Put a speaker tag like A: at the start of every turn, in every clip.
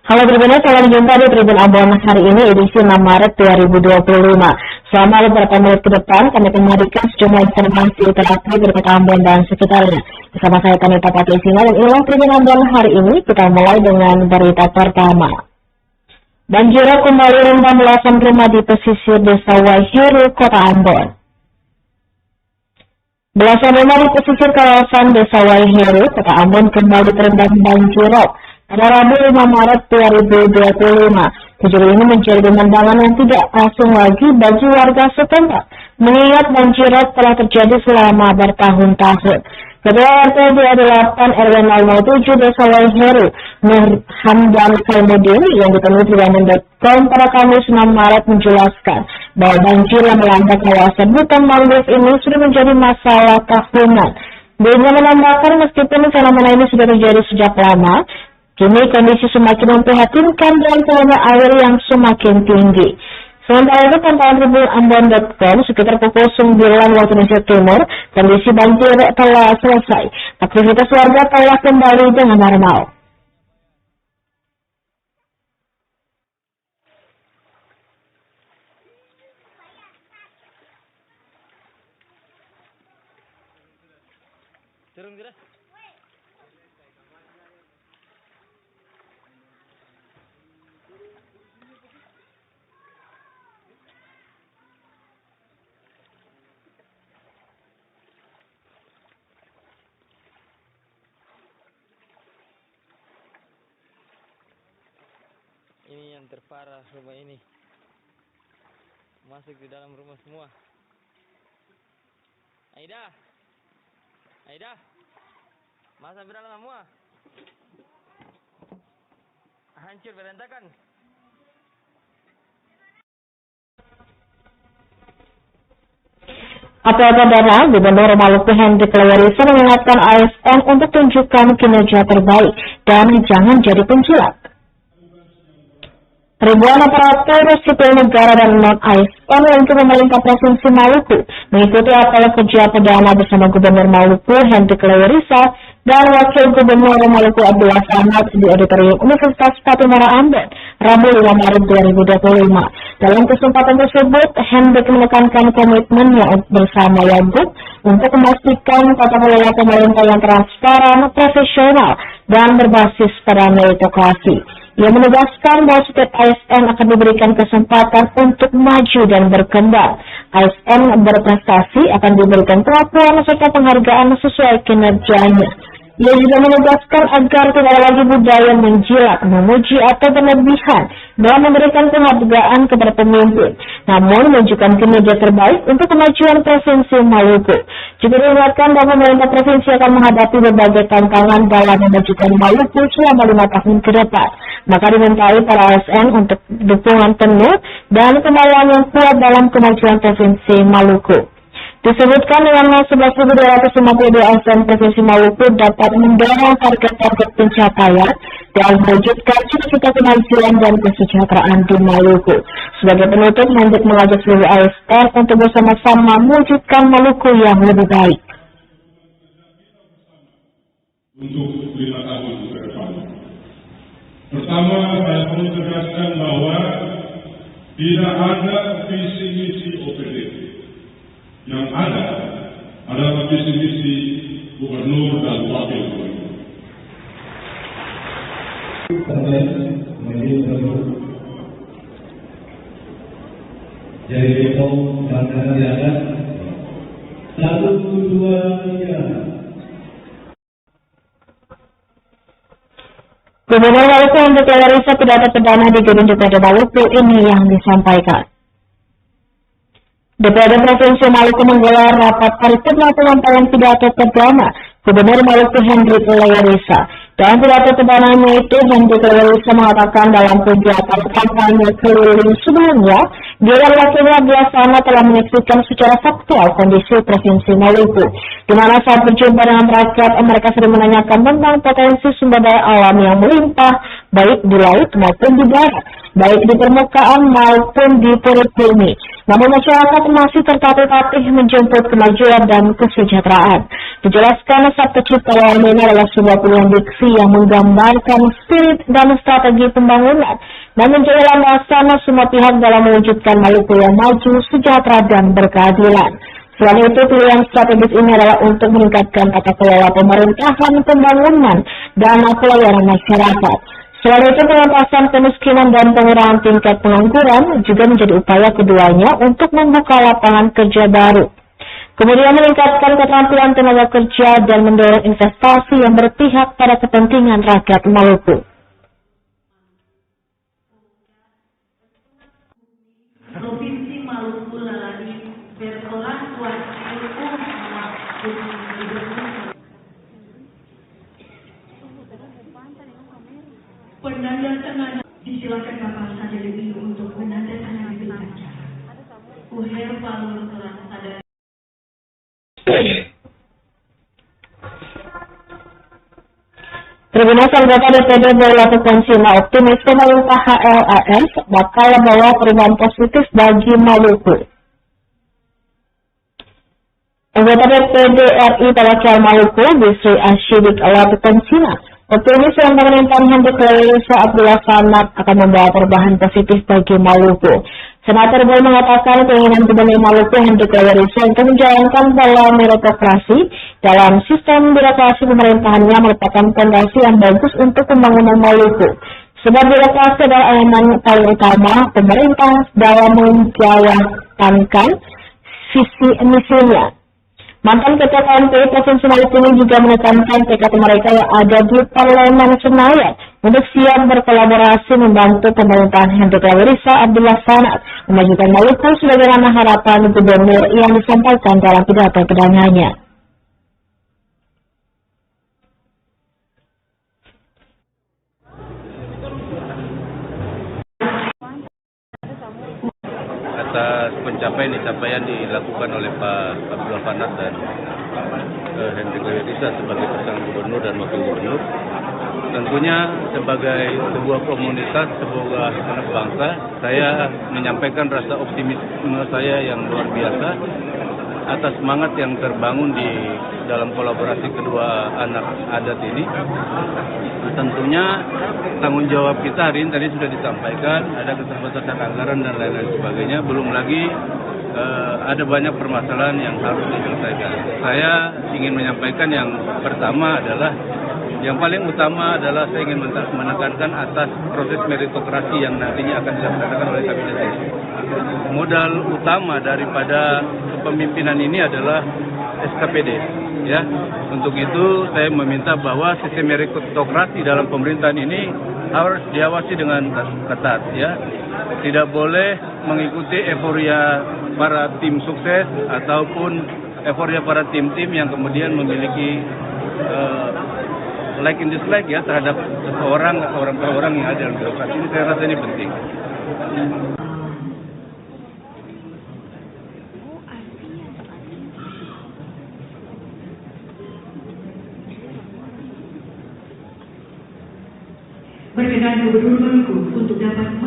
A: Halo Tribuners, selamat jumpa di Tribun Ambon hari ini edisi 6 Maret 2025. Selama beberapa menit ke depan, kami akan memberikan sejumlah informasi terkait berita Ambon dan sekitarnya. Bersama saya Tanita Patisina dan inilah Tribun Ambon hari ini. Kita mulai dengan berita pertama. Banjir kembali merendam belasan rumah di pesisir Desa Waiheru, Kota Ambon. Belasan rumah di pesisir kawasan Desa Waiheru, Kota Ambon kembali terendam banjir pada Rabu 5 Maret 2025. Kejadian ini menjadi pemandangan yang tidak asing lagi bagi warga setempat, mengingat banjir telah terjadi selama bertahun-tahun. Ketua RT 28 RW 007 Desa Waiheru, Nur Hamdan Kalmudin, yang ditemui di Tribun.com pada Kamis 6 Maret menjelaskan bahwa banjir yang melanda kawasan hutan mangrove ini sudah menjadi masalah tahunan. Dia menambahkan meskipun fenomena ini sudah terjadi sejak lama, kini kondisi semakin memprihatinkan dan volume air yang semakin tinggi. Sementara itu, pantauan Tribun.com sekitar pukul 9 waktu Indonesia Timur, kondisi banjir telah selesai. Aktivitas warga telah kembali dengan normal.
B: Ini yang terparah rumah ini, masuk di dalam rumah semua. Aida, masuk ke dalam semua, hancur berantakan.
A: Apa saudara, Gubernur Maluku Hendrik Lewerisa mengingatkan ASN untuk tunjukkan kinerja terbaik dan jangan jadi penjilat. Ribuan aparatur sipil negara dan non-ASN untuk pemerintah Provinsi Maluku mengikuti apel kerja perdana bersama Gubernur Maluku Hendrik Lewerisa dan Wakil Gubernur Maluku Abdullah Ahmad di Auditorium Universitas Patimura Ambon, Rabu 5 Maret 2025. Dalam kesempatan tersebut, Hendrik menekankan komitmennya bersama Yagub untuk memastikan tata kelola pemerintah yang transparan, profesional, dan berbasis pada meritokrasi. Ia menegaskan bahwa setiap ASN akan diberikan kesempatan untuk maju dan berkembang. ASN berprestasi akan diberikan pengakuan serta penghargaan sesuai kinerjanya. Ia juga menegaskan agar tidak lagi budaya menjilat, memuji atau berlebihan dalam memberikan penghargaan kepada pemimpin, namun menunjukkan kinerja terbaik untuk kemajuan Provinsi Maluku. Juga diingatkan bahwa pemerintah provinsi akan menghadapi berbagai tantangan dalam memajukan Maluku selama 5 tahun ke depan. Maka dimintai para ASN untuk dukungan penuh dan kemauan yang kuat dalam kemajuan Provinsi Maluku. Disebutkan dengan 11.252 ASN Provinsi Maluku dapat mendorong target-target pencapaian dan mewujudkan cita-cita kemajuan dan kesejahteraan di Maluku. Sebagai penutup, Hendrik mengajak seluruh ASN untuk bersama-sama mewujudkan Maluku yang lebih baik.
C: Untuk 5 tahun ke depan. Pertama, saya perlu tegaskan bahwa tidak ada visi misi OPD. Yang ada adalah visi misi gubernur dan wakil gubernur.
D: Jadi hitung dan ada 1, 2, 3.
A: Gubernur Maluku Hendrik Lewerisa pidato perdana di Gedung DPRD Maluku ini yang disampaikan. DPRD Provinsi Maluku menggelar rapat paripurna penyampaian pidato perdana Gubernur Maluku Hendrik Lewerisa. Dalam pidato perdananya itu, Hendrik Lewerisa mengatakan dalam kegiatan kampanye keliling sebelumnya, dia dan wakilnya Abdullah Ahmad telah menyaksikan secara faktual kondisi Provinsi Maluku, di mana saat berjumpa dengan rakyat, mereka sering menanyakan tentang potensi sumber daya alam yang melimpah, baik di laut maupun di darat. baik di permukaan maupun di perut bumi. Namun masyarakat masih tertatih-tatih menjemput kemajuan dan kesejahteraan. Dijelaskan Sabtu Cipta Lawan ini adalah sebuah pilihan diksi yang menggambarkan spirit dan strategi pembangunan dan menjadi landasan semua pihak dalam mewujudkan Maluku yang maju, sejahtera dan berkeadilan. Selain itu, pilihan strategis ini adalah untuk meningkatkan tata kelola pemerintahan, pembangunan, dan pelayanan masyarakat. Selain itu, pengentasan kemiskinan dan pengurangan tingkat pengangguran juga menjadi upaya keduanya untuk membuka lapangan kerja baru. Kemudian meningkatkan keterampilan tenaga kerja dan mendorong investasi yang berpihak pada kepentingan rakyat Maluku.
E: Provinsi Maluku lalani berkelakuan hukum penandatanganan. Disilakan Bapak Saja lebih untuk menandatangani berita. Uher Palur telah sadar.
A: Tribunal anggota DPD Boyolali Konsina optimis pemerintah HLAS bakal membawa perubahan positif bagi Maluku. Anggota DPD RI Perwakilan Maluku, Bisri Asyidik Alati Konsina, optimis yang pemerintahan Hendrik Lewisa Abdullah Sanad akan membawa perubahan positif bagi Maluku. Senator Boy mengatakan keinginan Gubernur Maluku Hendrik Lewisa untuk menjalankan pola meritokrasi dalam sistem birokrasi pemerintahannya merupakan fondasi yang bagus untuk pembangunan Maluku. Sebab birokrasi adalah elemen paling utama pemerintah dalam menjalankan visi misinya. Mantan Ketua KMP Provinsi Maluku ini juga menekankan tekad mereka yang ada di Parlemen Senayan untuk siap berkolaborasi membantu pemerintahan Hendrik Lewisa Abdullah Sanad memajukan Maluku sebagaimana harapan Gubernur yang disampaikan dalam pidato perdananya.
F: Atas pencapaian dilakukan oleh Pak Abdullah Sanad dan Hendrik Lewisa sebagai pasangan gubernur dan wakil gubernur. Tentunya sebagai sebuah komunitas, sebuah anak bangsa, saya menyampaikan rasa optimisme saya yang luar biasa atas semangat yang terbangun di dalam kolaborasi kedua anak adat ini. Tentunya tanggung jawab kita hari ini tadi sudah disampaikan, ada keterbatasan anggaran dan lain-lain sebagainya. Belum lagi ada banyak permasalahan yang harus diselesaikan. Saya ingin menyampaikan yang pertama adalah, yang paling utama adalah saya ingin menekankan atas proses meritokrasi yang nantinya akan dilaksanakan oleh kabinet ini. Modal utama daripada kepemimpinan ini adalah SKPD. Ya, untuk itu saya meminta bahwa sistem meritokrasi dalam pemerintahan ini harus diawasi dengan ketat. Ya, tidak boleh mengikuti euforia para tim sukses ataupun euforia para tim-tim yang kemudian memiliki like and dislike ya terhadap seseorang atau orang yang ada dalam birokrasi ini. Saya rasa ini penting.
E: Berkenan Gubernur Maluku untuk dapat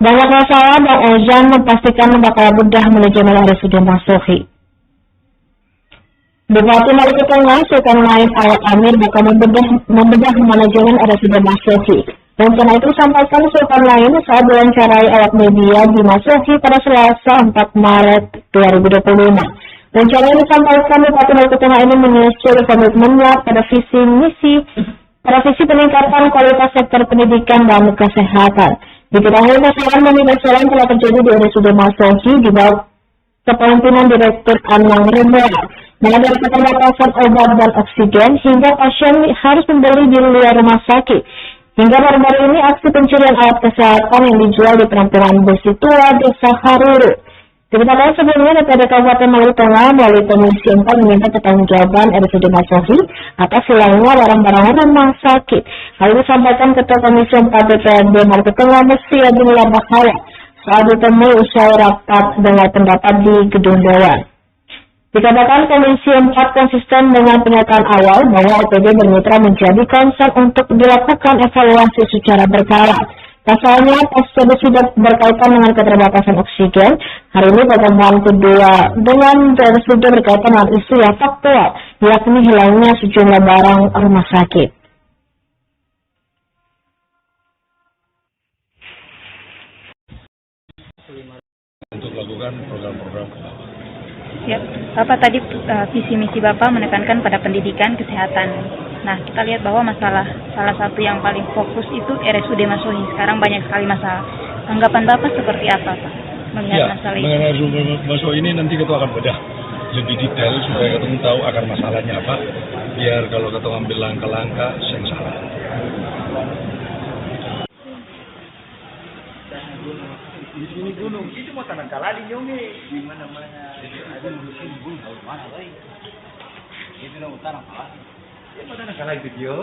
A: Banyak masalah Bang Ozan memastikan bakal mudah manajemen RSUD Masohi. Bupati Maluku Tengah Sultan Naif Awad Amir bakal membedah manajemen RSUD Masohi. Rencana itu disampaikan Sultan Naif saat diwawancarai awak media di Masohi pada Selasa 4 Maret 2025. Rencana yang disampaikan Bupati Maluku Tengah ini menyusul komitmennya pada visi peningkatan kualitas sektor pendidikan dan kesehatan. Diketahui masalah pemisahan telah terjadi di RSUD Masohi di bawah kepemimpinan Direktur Anang Remora, mengenai keterbatasan obat dan oksigen hingga pasien harus membeli di luar rumah sakit. Hingga baru-baru ini aksi pencurian alat kesehatan yang dijual di perempuan besi tua Desa Haruru. Diketahui sebelumnya DPRD Kabupaten Maluku Tengah melalui Komisi 4 meminta pertanggungjawaban RSUD Masohi atas hilangnya barang-barang rumah sakit. Hal ini disampaikan Ketua Komisi 4 DPRD Maluku Tengah Musi Abdullah Bahaya saat ditemui usai rapat dengar pendapat di Gedung Dewan. Dikatakan Komisi 4 konsisten dengan pernyataan awal bahwa OPD bermitra menjadi concern untuk dilakukan evaluasi secara berkala. Pasalnya, pasca sudah berkaitan dengan keterbatasan oksigen. Hari ini pertemuan kedua dengan RSUD berkaitan dengan isu yang faktual, yakni hilangnya sejumlah barang rumah sakit.
C: Untuk melakukan program-program.
G: Ya, Bapak tadi visi misi Bapak menekankan pada pendidikan kesehatan. Nah, kita lihat bahwa salah satu yang paling fokus itu RSUD Masohi. Sekarang banyak sekali masalah. Tanggapan Bapak seperti apa, Pak? Melihat masalah ini.
C: Mengenai RSUD Masohi ini nanti kita akan bedah lebih detail supaya kita tahu akar masalahnya apa. Biar kalau kita ambil langkah-langkah yang salah.
H: Di sini gunung, itu mau tanah kala di nyonge, di mana-mana ada musim gunung, tahu mana lagi? Itu nama tanah kala. Ya mau tanah kala itu dia.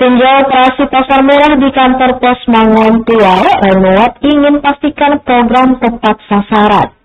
A: Tinjau operasi pasar murah di kantor pos Mangun Tual, Renowat ingin pastikan program tepat sasaran.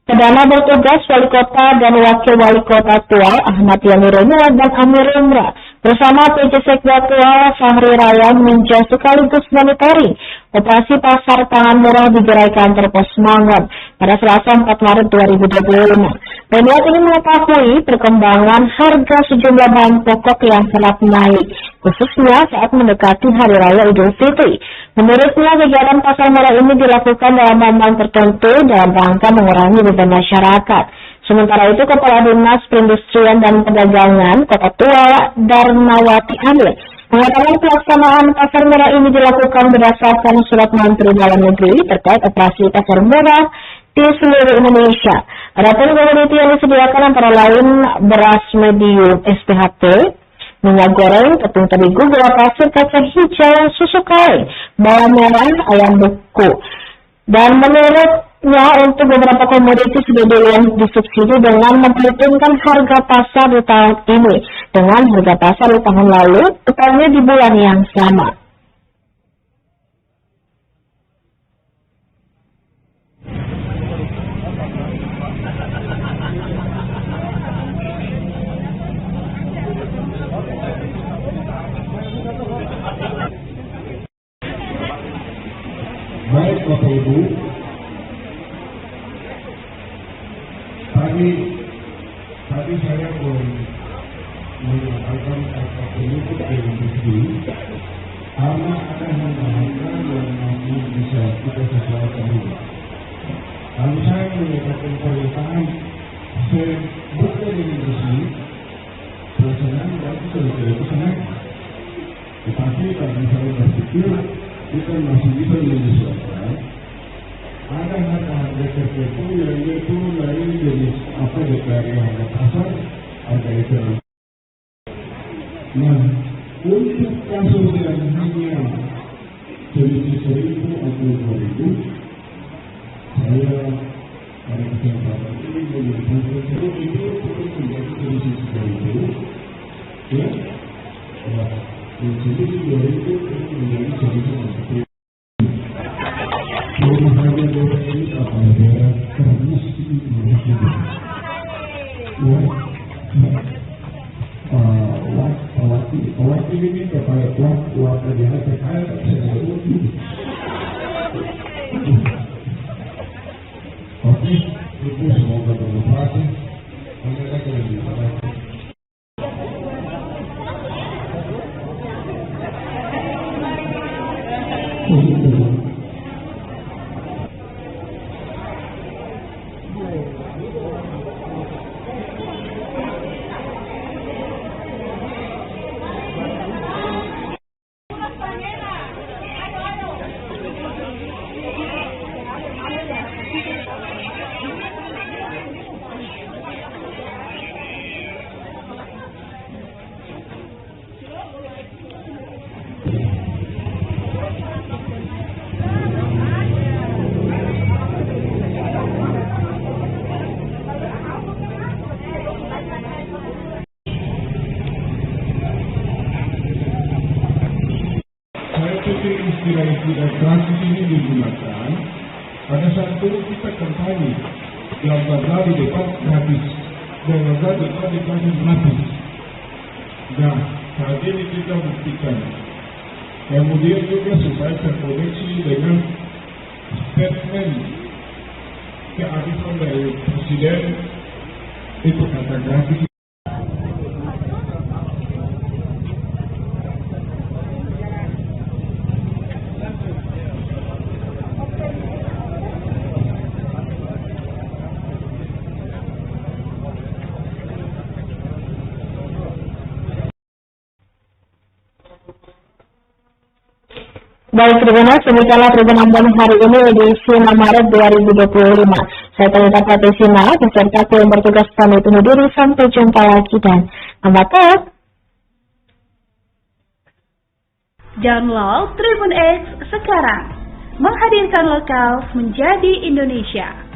A: Perdana bertugas Wali Kota dan Wakil Wali Kota Tual, Ahmad Yani Renowat dan Amir Umrah, bersama PJ Sekda Tual, Fahri Raya meninjau sekaligus monitoring operasi pasar pangan murah di gerai kantor pos Mangun pada Selasa 4 Maret 2025. Renowat ini mengetahui perkembangan harga sejumlah bahan pokok yang sangat naik, khususnya saat mendekati Hari Raya Idul Fitri. Menurutnya, kegiatan pasar murah ini dilakukan dalam momen tertentu dalam rangka mengurangi beban masyarakat. Sementara itu, Kepala Dinas Perindustrian dan Perdagangan Kota Tual, Darmawati Amir, mengatakan pelaksanaan pasar murah ini dilakukan berdasarkan surat Menteri Dalam Negeri terkait operasi pasar murah di seluruh Indonesia. Adapun komoditi yang disediakan antara lain beras medium SPHT, minyak goreng, tepung terigu, gula pasir, kacang hijau, susu kain, bawang merah, ayam beku. Dan menurutnya untuk beberapa komoditi sudah disubsidi dengan memperhitungkan harga pasar di tahun ini dengan harga pasar di tahun lalu, tepatnya di bulan yang sama.
D: Baik Bapak Ibu, tadi saya menyampaikan kata penutup dengan bukti karena ada hal-hal yang masih bisa kita sesuaikan ini. Kalau saya menyatakan pernyataan sebutnya dengan bukti, pelaksanaan berarti sudah tidak senang. Tetapi kalau saya berpikir kita masih bisa menyesuaikan. Ada harga tertentu yang itu dari jenis apa dari harga pasar, harga ekonomi. Nah, untuk kasus yang hanya selisih 1.000 atau 2.000, saya pada kesempatan ini menyampaikan itu untuk menjadi selisih 3.000, ya. Selisih 2.000 itu menjadi selisih 1.000. mewakili ini kepada Tuhan keluarga di atas saya tak bisa mengerti. Oke, itu semoga bermanfaat. Mereka akan bermanfaat. Istilah-istilah klasik ini digunakan pada saat itu kita kampanye yang berada di depan gratis dan berada di depan gratis. Nah, saat ini kita buktikan. Kemudian juga supaya terkoneksi dengan statement kearifan dari Presiden itu kata gratis.
A: Baik, Tribuners, demikianlah Tribun Ambon hari ini edisi 6 Maret 2025. Saya Talita Pratisina, beserta tim bertugas pamit undur diri. Sampai jumpa lagi dan ambatat.
I: Download Tribun X sekarang, menghadirkan lokal menjadi Indonesia.